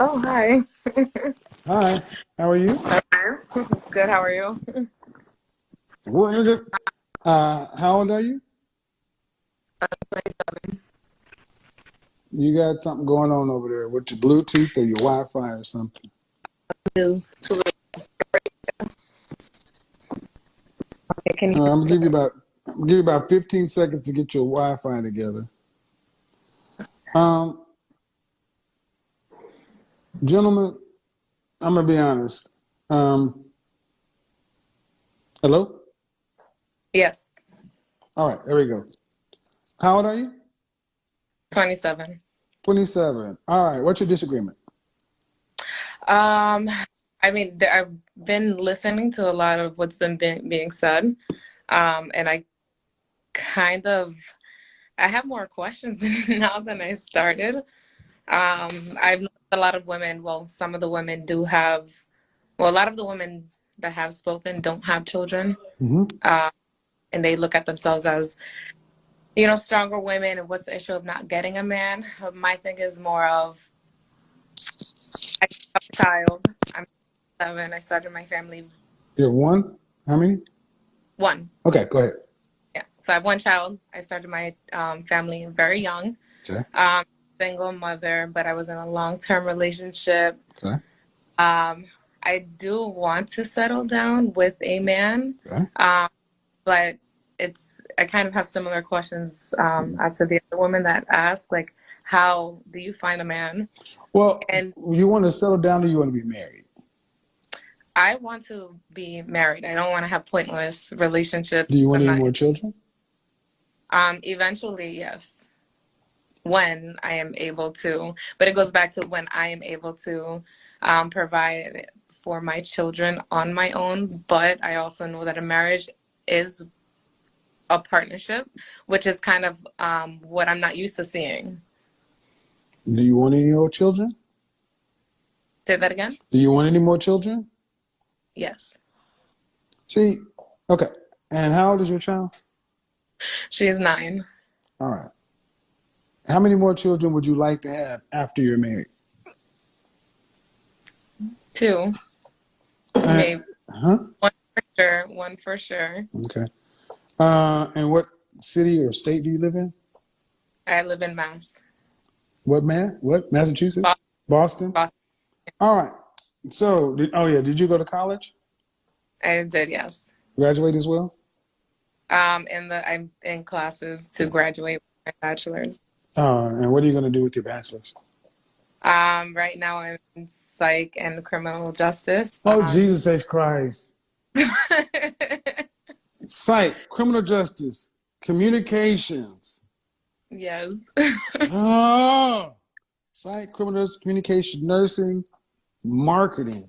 Oh, hi. Hi, how are you? Good, how are you? We're good. How old are you? 27. You got something going on over there with your Bluetooth or your Wi-Fi or something. Too late. Okay, can All right, you? I'm gonna give you about 15 seconds to get your Wi-Fi together. Um, Gentlemen, I'm gonna be honest. Um, Hello? Yes, All right, there we go. How old are you? 27. 27. All right, what's your disagreement? Um, I've been listening to a lot of what's being said, and kind of, I have more questions now than I started. I've noticed a lot of women, well, some of the women do have, well, a lot of the women that have spoken don't have children, Mm-hmm. uh, and they look at themselves as stronger women, and what's the issue of not getting a man? My thing is more of, I have a child. I'm 7. I started my family. You're one? How many? One. Okay, go ahead. Yeah. So I have one child. I started my family very young. Okay, Um, Single mother, but I was in a long-term relationship. okay, Um, I do want to settle down with a man, okay. um, but I kind of have similar questions as to the other woman that asked, like, how do you find a man? Well, And you want to settle down or you want to be married? I want to be married. I don't want to have pointless Do you relationships. want I'm any not. more children? Eventually, yes, when I am able to. But it goes back to when I am able to provide for my children on my own. But I also know that a marriage is a partnership, which is kind of what I'm not used to seeing. Do you want any more children? Say that again? Do you want any more children? Yes. See, okay. And how old is your child? She is 9. All right. How many more children would you like to have after you're married? 2, Uh, maybe. huh? One for sure. One for sure. Okay. And what city or state do you live in? I live in Mass. What man? What? Massachusetts? Boston. Boston? Boston. All right. So, oh yeah, did you go to college? I did, yes. Graduate as well? I'm in classes to Okay. graduate with my bachelor's. And what are you going to do with your bachelor's? Right now I'm in psych and criminal justice. Oh, Jesus H. Christ. Psych, criminal justice, communications. Yes. Oh, psych, criminal justice, communication, nursing, marketing.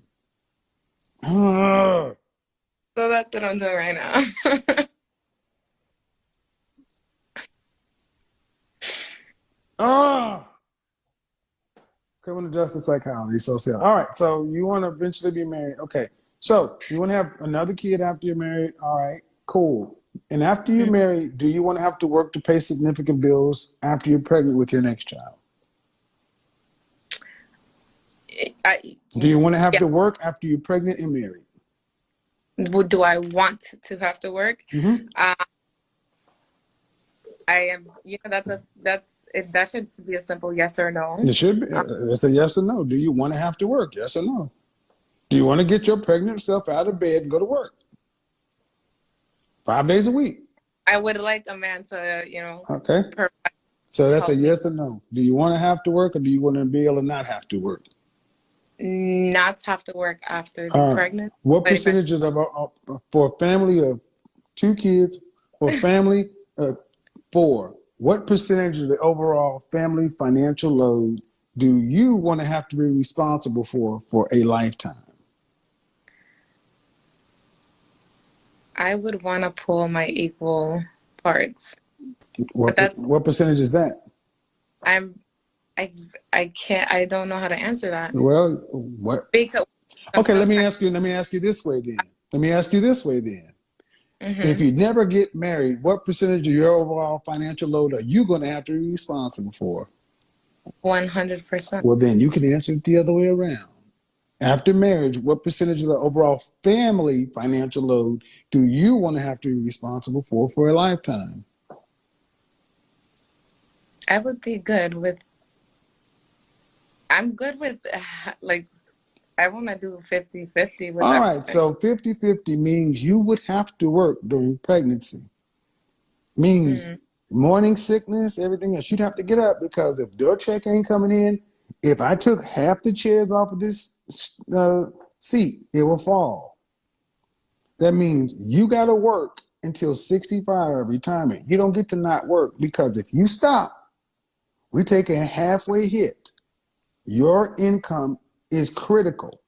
Oh, So that's what I'm doing right now. oh. Criminal justice psychology, social. All right, so you want to eventually be married. Okay, so you want to have another kid after you're married. All right, cool. And after you're married, do you want to have to work to pay significant bills after you're pregnant with your next child? I, Do you want to have yeah. to work after you're pregnant and married? Do I want to have to work? Mm-hmm. Uh, I am, that should be a simple yes or no. It should be. Um, It's a yes or no. Do you want to have to work? Yes or no? Do you want to get your pregnant self out of bed and go to work 5 days a week? I would like a man to, Okay. provide, So that's a help me yes or no. Do you want to have to work or do you want to be able to not have to work? not have to work after the All right. pregnant, What but eventually. percentage for a family of 2 kids or a family of 4? What percentage of the overall family financial load do you want to have to be responsible for a lifetime? I would want to pull my equal parts, but What percentage is that? I'm, I, I can't, I don't know how to answer that Well, what? because Okay, let me sometimes. ask you. Let me ask you this way then. Let me ask you this way then. If Hmm. you never get married, what percentage of your overall financial load are you going to have to be responsible for? 100%. Well, then you can answer it the other way around. After marriage, what percentage of the overall family financial load do you want to have to be responsible for a lifetime? I would be good with, I'm good with, like, I want to do 50-50 with All right, everything. so 50-50 means you would have to work during pregnancy. Means Mm, morning sickness, everything else. You'd have to get up because if your check ain't coming in, if I took half the chairs off of this seat, it will fall. That means you got to work until 65 retirement. You don't get to not work because if you stop, we take a halfway hit. Your income is critical.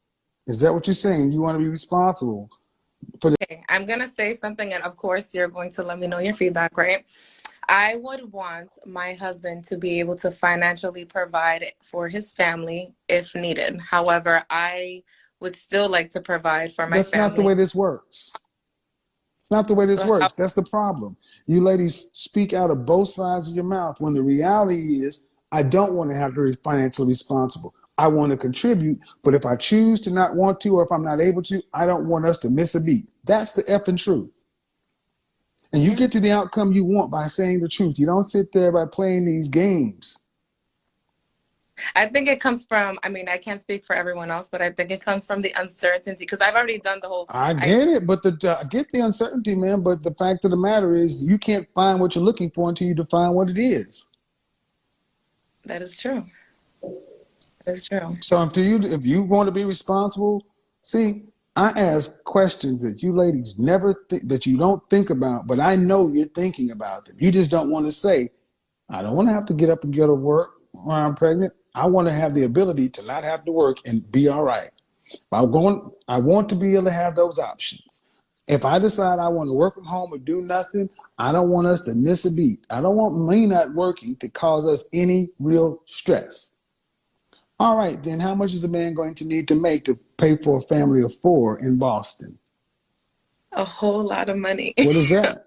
Is that what you're saying? You want to be responsible for the. okay, I'm going to say something, and of course, you're going to let me know your feedback, right? I would want my husband to be able to financially provide for his family if needed. However, I would still like to provide for my That's not the family. way this works. It's not the way this So how, works. That's the problem. You ladies speak out of both sides of your mouth when the reality is, I don't want to have to be financially responsible. I want to contribute, but if I choose to not want to, or if I'm not able to, I don't want us to miss a beat. That's the effing truth. And you yeah, get to the outcome you want by saying the truth. You don't sit there by playing these games. I think it comes from, I mean, I can't speak for everyone else, but I think it comes from the uncertainty because I've already done the whole, I I, get it, but I get the uncertainty, man. But the fact of the matter is, you can't find what you're looking for until you define what it is. that is true. That is true. So if you want to be responsible, see, I ask questions that you ladies that you don't think about, but I know you're thinking about them. You just don't want to say, I don't want to have to get up and go to work when I'm pregnant. I want to have the ability to not have to work and be all right. I want to be able to have those options. If I decide I want to work from home or do nothing, I don't want us to miss a beat. I don't want me not working to cause us any real stress. All right, then how much is a man going to need to make to pay for a family of four in Boston? A whole lot of money. What is that?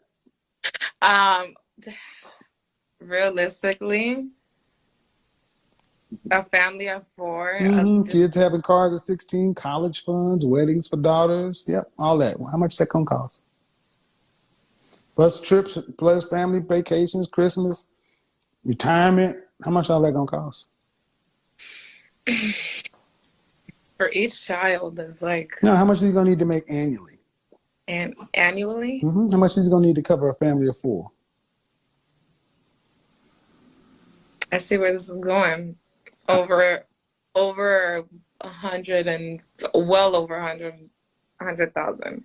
um, Realistically, a family of four, Kids having cars at 16, college funds, weddings for daughters. Yep, all that. How much that gonna cost? Plus trips, plus family vacations, Christmas, retirement. How much all that gonna cost? for each child is like, No, how much is he gonna need to make annually? and annually, How much is he gonna need to cover a family of four? I see where this is going. Over 100 and well over 100,000.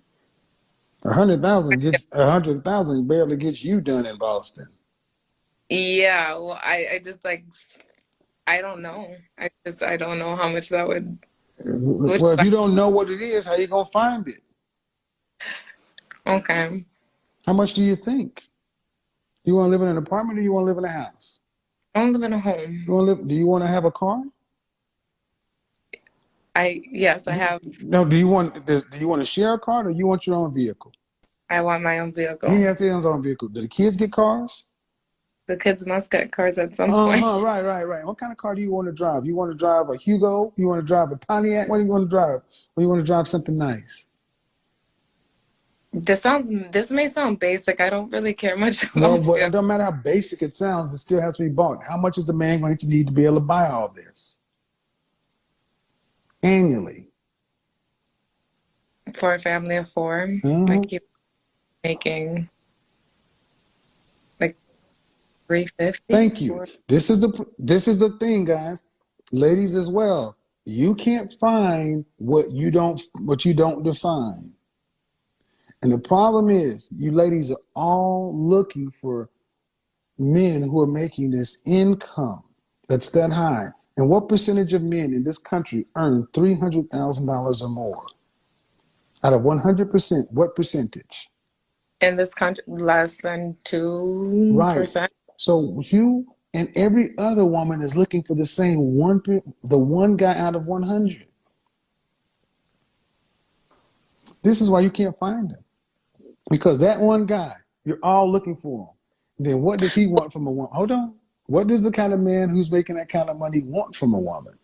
100,000 barely gets you done in Boston. Yeah, well, I just like, I don't know. I don't know how much that would, Well, if you don't know what it is, how you gonna find it? okay. How much do you think? You want to live in an apartment or you want to live in a house? I don't live in a home. Do you want to have a car? Yes, I have, No, do you want to share a car or you want your own vehicle? I want my own He vehicle. has his own vehicle. Do the kids get cars? The kids must get cars at some point. Uh-huh, right. What kind of car do you want to drive? You want to drive a Hugo? You want to drive a Pontiac? What do you want to drive? Or you want to drive something nice? This may sound basic. I don't really care much Well, about it vehicles. doesn't matter how basic it sounds, it still has to be bought. How much is the man going to need to be able to buy all this annually? For a family of four. I Uh-huh. keep making like 350. Thank you. This is the thing, guys, ladies as well. You can't find what you don't define. And the problem is, you ladies are all looking for men who are making this income that's that high. And what percentage of men in this country earn $300,000 or more? Out of 100%, what percentage? In this country, less than Right. 2%. So you and every other woman is looking for the same the one guy out of 100. This is why you can't find him. Because that one guy, you're all looking for him. Then what does he want from a woman? Hold on. What does the kind of man who's making that kind of money want from a woman?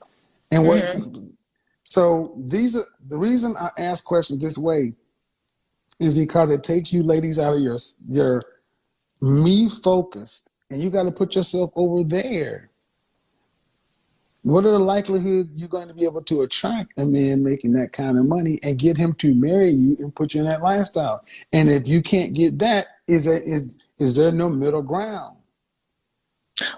And what? Hmm. So these are the reason I ask questions this way is because it takes you ladies out of your me focused, and you got to put yourself over there. What are the likelihood you're going to be able to attract a man making that kind of money and get him to marry you and put you in that lifestyle? And if you can't get that, is there no middle ground?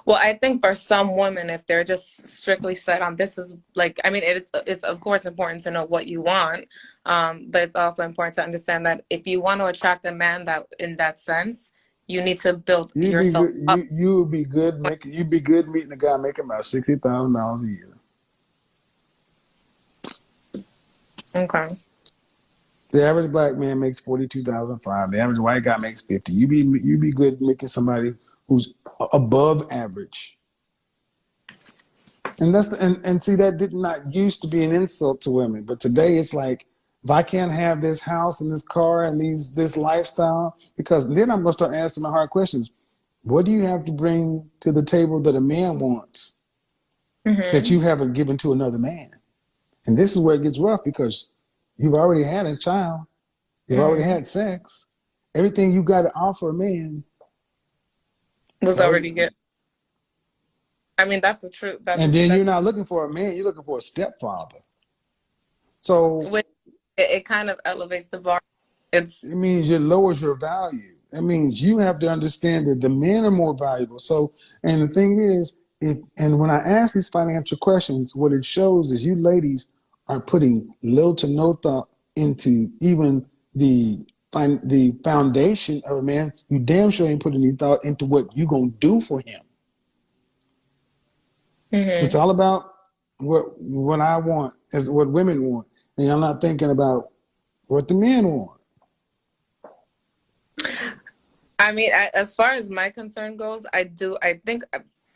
Well, I think for some women, if they're just strictly set on this is like, I mean, it's of course important to know what you want, but it's also important to understand that if you want to attract a man that in that sense, you need to build You'd be yourself good. up. You would be good making. You'd be good meeting a guy making about $60,000 a year. Okay. The average black man makes 42,500. The average white guy makes 50. You be good making somebody who's above average. And and see that did not used to be an insult to women, but today it's like if I can't have this house and this car and this lifestyle, because then I'm gonna start asking the hard questions. What do you have to bring to the table that a man wants that Hmm. you haven't given to another man? And this is where it gets rough because you've already had a child, you've already Hmm. had sex, everything you got to offer a man. Was Already, already good. I mean, that's the truth. and then you're That's not looking for a man, you're looking for a stepfather. So which it kind of elevates the bar. It's it means it lowers your value. It means you have to understand that the men are more valuable. So, and the thing is, and when I ask these financial questions, what it shows is you ladies are putting little to no thought into even the foundation of a man. You damn sure ain't putting any thought into what you gonna do for him. It's hmm. all about what I want, is what women want, and I'm not thinking about what the men want. I mean, as far as my concern goes, I think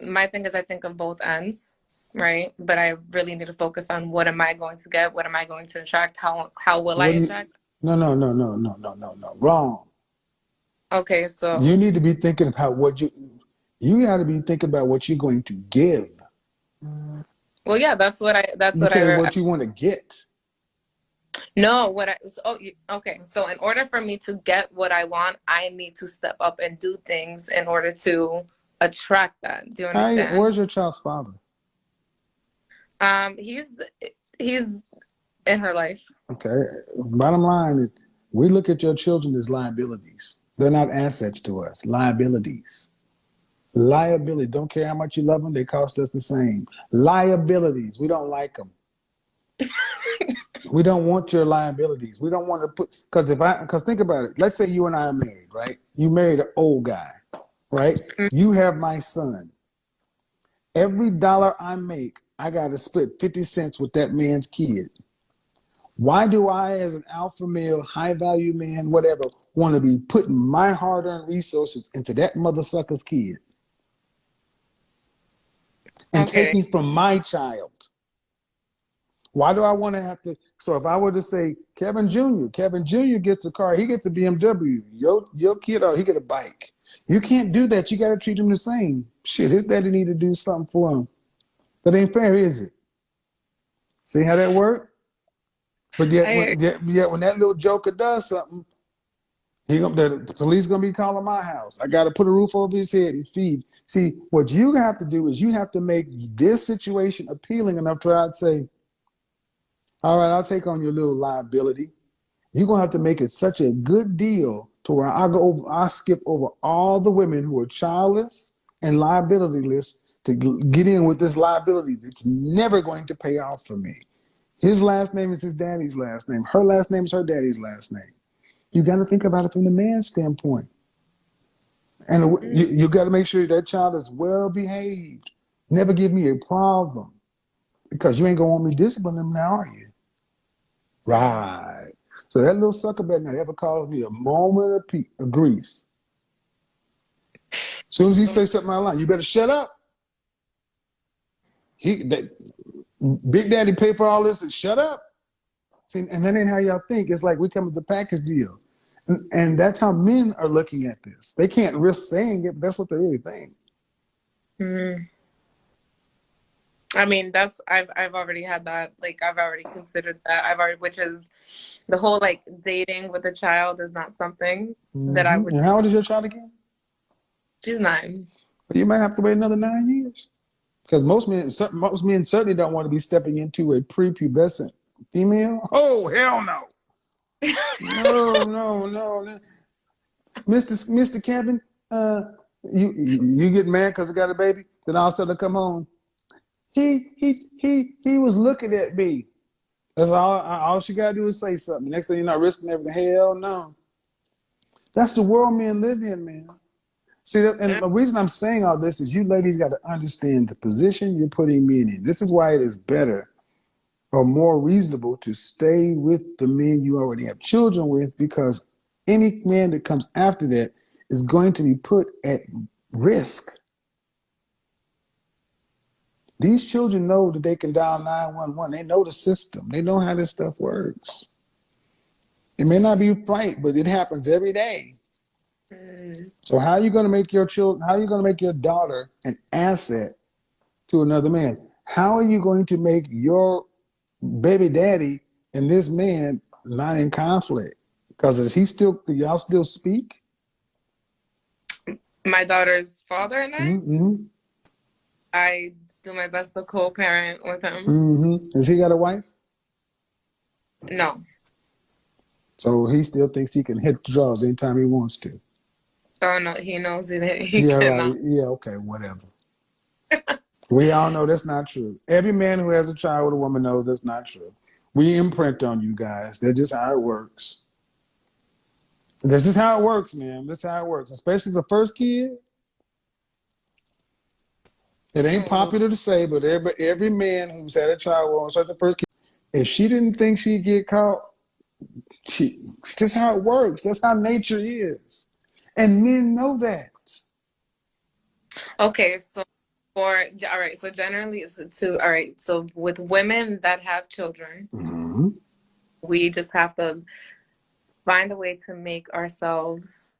my thing is I think of both ends, right? But I really need to focus on what am I going to get? What am I going to attract? How will I What do you? attract? No, no, no, no, no, no, no, no. Wrong. Okay, You so need to be thinking about what you got to be thinking about what you're going to give. well, yeah, that's You what I said read. what you want to get. No, what I so, oh, okay. So in order for me to get what I want, I need to step up and do things in order to attract that. Do you understand? Where's your child's father? He's he's in her life. Okay. Bottom line is, we look at your children as liabilities. They're not assets to us. Liabilities. Liability. Don't care how much you love them. They cost us the same. Liabilities. We don't like them. We don't want your liabilities. We don't want to put because think about it. Let's say you and I are married, right? You married an old guy, right? You have my son. Every dollar I make, I got to split 50 cents with that man's kid. Why do I, as an alpha male, high value man, whatever, want to be putting my hard earned resources into that mother sucker's kid and Okay. taking from my child? Why do I want to have to? So if I were to say Kevin Jr. gets a car, he gets a BMW. Your kid, oh, he get a bike. You can't do that. You got to treat him the same. Shit, his daddy need to do something for him. That ain't fair, is it? See how that worked? But I yet when that little joker does something, the police gonna be calling my house. I got to put a roof over his head and feed. See, what you have to do is you have to make this situation appealing enough to where I'd say, all right, I'll take on your little liability. You're gonna have to make it such a good deal to where I skip over all the women who are childless and liabilityless to get in with this liability that's never going to pay off for me. His last name is his daddy's last name. Her last name is her daddy's last name. You got to think about it from the man's standpoint. And you got to make sure that child is well behaved. Never give me a problem because you ain't going to want me disciplining them now, are you? Right. So that little sucker better not ever cause me a moment of grief. As soon as he says something out loud, you better shut up. That Big Daddy pay for all this and shut up. See, and that ain't how y'all think. It's like we come with the package deal. And that's how men are looking at this. They can't risk saying it, but that's what they really think. Mm. I mean, I've already had that. Like I've already considered that. I've already, which is the whole like dating with a child is not something that I would And do. how old is your child again? She's 9. But you might have to wait another 9 years. Because most men certainly don't want to be stepping into a prepubescent female. Oh, hell no. No, no, no, no. Mr. Kevin, you get mad because I got a baby, then all of a sudden I come home. He was looking at me. That's all she gotta do is say something. Next thing you're not risking everything. Hell no. That's the world men live in, man. See, and the reason I'm saying all this is you ladies got to understand the position you're putting men in. This is why it is better or more reasonable to stay with the men you already have children with, because any man that comes after that is going to be put at risk. These children know that they can dial 911. They know the system. They know how this stuff works. It may not be right, but it happens every day. So how are you going to make your children? How are you going to make your daughter an asset to another man? How are you going to make your baby daddy and this man not in conflict? Because is he still? Do y'all still speak? My daughter's father and Mm-hmm. I do my best to co-parent with him. Mm-hmm. Has he got a wife? No. So he still thinks he can hit the draws anytime he wants to. Oh no, he knows that he Yeah, right. cannot. Yeah, okay, whatever. We all know that's not true. Every man who has a child with a woman knows that's not true. We imprint on you guys. That's just how it works. That's just how it works, man. That's how it works. Especially the first kid. It ain't Oh, popular to say, but every man who's had a child with the first kid, if she didn't think she'd get caught, it's just how it works. That's how nature is. And men know that. okay, so all right, so generally all right, so with women that have children, Mm-hmm. we just have to find a way to make ourselves,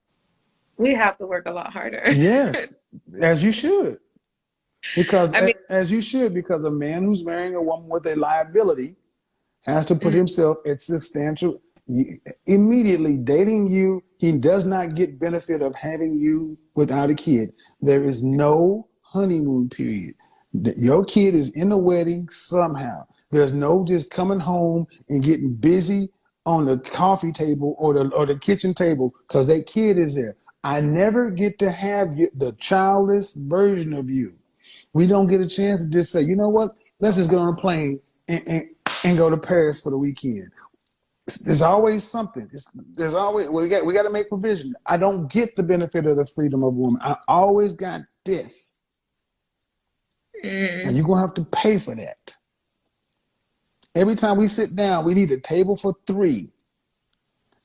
we have to work a lot harder. Yes, as you should. Because I mean, as you should, because a man who's marrying a woman with a liability has to put mm, himself at substantial immediately dating you. He does not get benefit of having you without a kid. There is no honeymoon period. Your kid is in the wedding somehow. There's no just coming home and getting busy on the coffee table or the kitchen table because that kid is there. I never get to have the childless version of you. We don't get a chance to just say, you know what? Let's just go on a plane and go to Paris for the weekend. There's always something. There's always we got to make provision. I don't get the benefit of the freedom of a woman. I always got this, and mm, you're gonna have to pay for that. Every time we sit down, we need a table for three.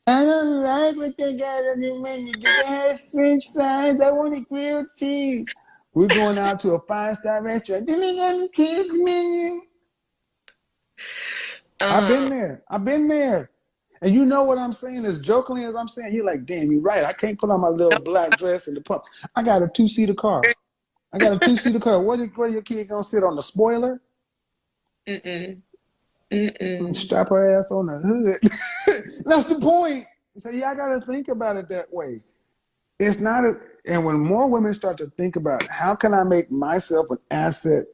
I don't like what they got on the menu. Do they have French fries? I want a grilled cheese. We're going out to a 5-star restaurant. Do they got a kids menu? I've been uh, there. I've been there. And you know what I'm saying? As jokingly as I'm saying, you're like, damn, you're right. I can't put on my little no, black dress and the pump. I got a two-seater car. I got a two-seater car. Where your kid gonna sit on the spoiler? mm-mm, mm-mm. Strap her ass on the hood. That's the point. So yeah, I gotta think about it that way. It's not a, and when more women start to think about how can I make myself an asset,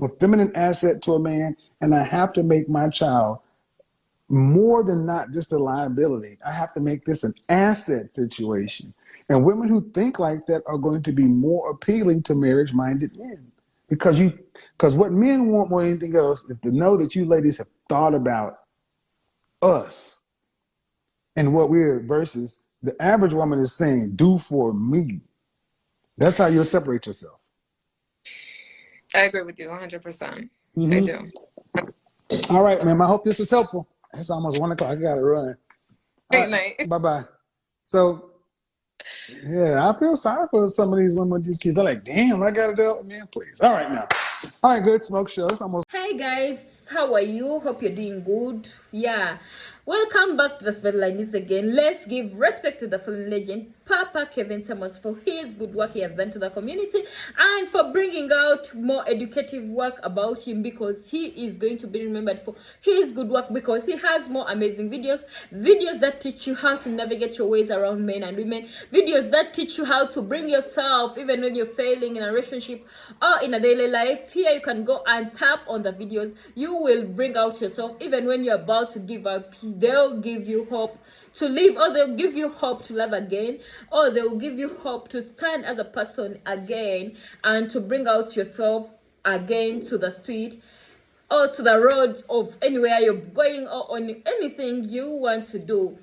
a feminine asset to a man, and I have to make my child more than not just a liability. I have to make this an asset situation. And women who think like that are going to be more appealing to marriage-minded men. Because what men want more than anything else is to know that you ladies have thought about us and what we're versus the average woman is saying, do for me. That's how you'll separate yourself. I agree with you 100%. I Mm-hmm. do. All right, ma'am. I hope this was helpful. It's almost 1 o'clock. I gotta run. All Great right. night. Bye-bye. So yeah, I feel sorry for some of these women with these kids. They're like, damn, I gotta do it, man, please. All right now. All right, good smoke show. It's almost Hi guys, how are you? Hope you're doing good. Yeah, welcome back to the Spotlight News again. Let's give respect to the fallen legend, Papa Kevin Thomas for his good work he has done to the community and for bringing out more educative work about him, because he is going to be remembered for his good work, because he has more amazing videos that teach you how to navigate your ways around men and women, videos that teach you how to bring yourself even when you're failing in a relationship or in a daily life. Here you can go and tap on the videos. You will bring out yourself even when you're about to give up. They'll give you hope to live, or they'll give you hope to love again, or they'll give you hope to stand as a person again and to bring out yourself again to the street or to the road of anywhere you're going, or on anything you want to do.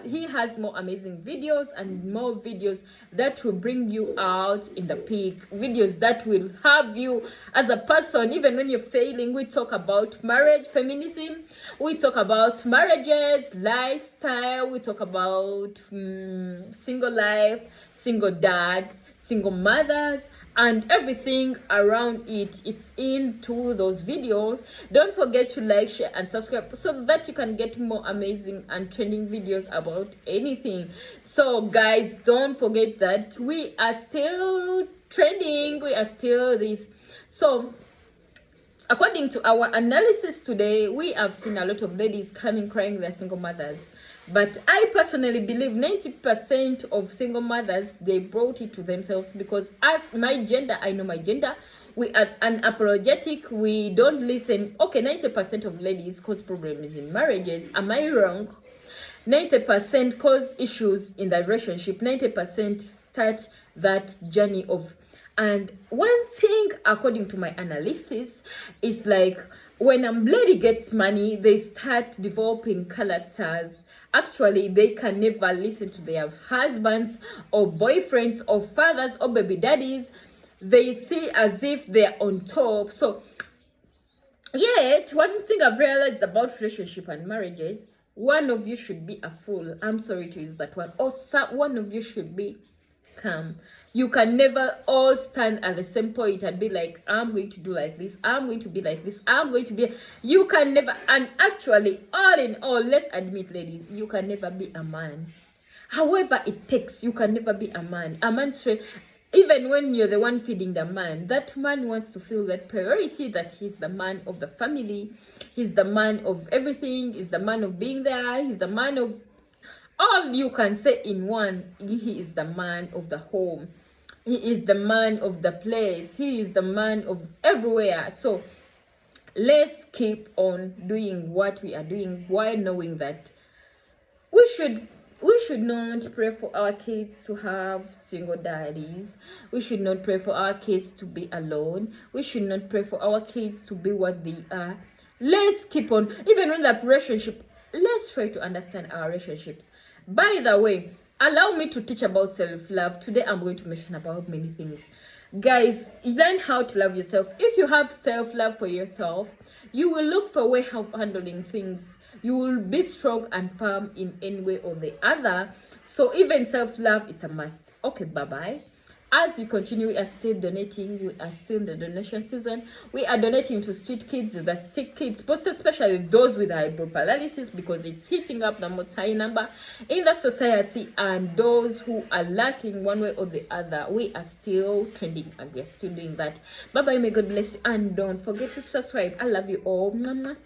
He has more amazing videos and more videos that will bring you out in the peak, videos that will have you as a person even when you're failing. We talk about marriage, feminism, we talk about marriages, lifestyle, we talk about single life, single dads, single mothers, and everything around it. It's into those videos. Don't forget to like, share, and subscribe so that you can get more amazing and trending videos about anything. So guys, don't forget that we are still trending, we are still this. So according to our analysis today, we have seen a lot of ladies coming crying they're single mothers. But I personally believe 90% of single mothers, they brought it to themselves, because as my gender, I know my gender, we are unapologetic, we don't listen. Okay, 90% of ladies cause problems in marriages. Am I wrong? 90% cause issues in the relationship. 90% start that journey of. And one thing, according to my analysis, is like when a lady gets money, they start developing characters. Actually, they can never listen to their husbands or boyfriends or fathers or baby daddies. They think as if they're on top. So yet, one thing I've realized about relationship and marriages, one of you should be a fool. I'm sorry to use that word. Or one of you should be calm. You can never all stand at the same point and be like, I'm going to do like this, I'm going to be like this, I'm going to be. You can never. And actually, all in all, let's admit, ladies, you can never be a man. However it takes, you can never be a man. A man straight. Even when you're the one feeding the man, that man wants to feel that priority, that he's the man of the family, he's the man of everything, he's the man of being there, he's the man of all. You can say in one, he is the man of the home, he is the man of the place, he is the man of everywhere. So let's keep on doing what we are doing while knowing that we should not pray for our kids to have single daddies. We should not pray for our kids to be alone. We should not pray for our kids to be what they are. Let's keep on, even in that relationship, let's try to understand our relationships. By the way, allow me to teach about self-love. Today I'm going to mention about many things. Guys, learn how to love yourself. If you have self-love for yourself, you will look for a way of handling things. You will be strong and firm in any way or the other. So even self-love, it's a must. Okay, bye-bye. As we continue, we are still donating. We are still in the donation season. We are donating to street kids, the sick kids, most especially those with hyperparalysis, because it's hitting up the most high number in the society, and those who are lacking one way or the other. We are still trending and we are still doing that. Bye bye. May God bless you, and don't forget to subscribe. I love you all. Mwah, mwah.